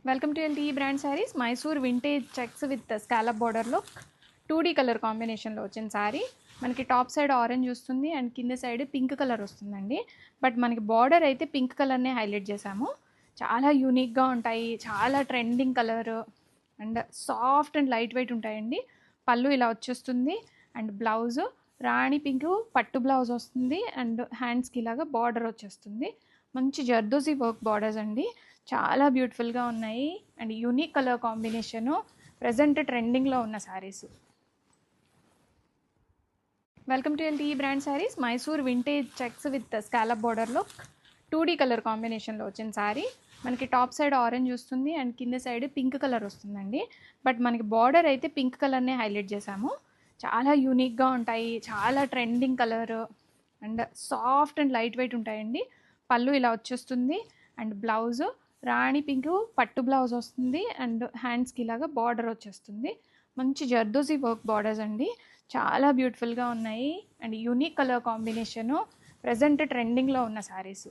Welcome to LT brand saris. Mysore vintage checks with scallop బార్డర్లో 2D colour కాంబినేషన్లో వచ్చిన శారీ. మనకి టాప్ సైడ్ ఆరెంజ్ వస్తుంది అండ్ కింద సైడ్ పింక్ కలర్ వస్తుందండి. బట్ మనకి బార్డర్ అయితే పింక్ కలర్నే హైలైట్ చేసాము. చాలా యూనిక్గా ఉంటాయి, చాలా trending colour and soft and light weight ఉంటాయండి. పళ్ళు ఇలా వచ్చేస్తుంది అండ్ బ్లౌజ్ రాణి పింక్ పట్టు బ్లౌజ్ వస్తుంది అండ్ హ్యాండ్స్కి ఇలాగా బార్డర్ వచ్చేస్తుంది. మంచి జర్దోజీ వర్క్ బార్డర్స్ అండి, చాలా బ్యూటిఫుల్గా ఉన్నాయి and unique colour combination. Present ట్రెండింగ్లో ఉన్న saris. Welcome to LT brand saris. Mysore vintage checks with scallop బార్డర్లో 2D కలర్ కాంబినేషన్లో వచ్చిన శారీ. మనకి టాప్ సైడ్ ఆరెంజ్ వస్తుంది అండ్ కింద సైడ్ పింక్ కలర్ వస్తుందండి. బట్ మనకి బార్డర్ అయితే పింక్ కలర్నే హైలైట్ చేసాము. చాలా యూనిక్గా ఉంటాయి, చాలా trending colour and soft and light weight ఉంటాయండి. పళ్ళు ఇలా వచ్చేస్తుంది అండ్ బ్లౌజ్ రాణి పింక్ పట్టు బ్లౌజ్ వస్తుంది అండ్ హ్యాండ్స్కి ఇలాగా బార్డర్ వచ్చేస్తుంది. మంచి జర్దోజీ వర్క్ బార్డర్స్ అండి, చాలా బ్యూటిఫుల్గా ఉన్నాయి and unique colour combination. Present ట్రెండింగ్లో ఉన్న శారీస్.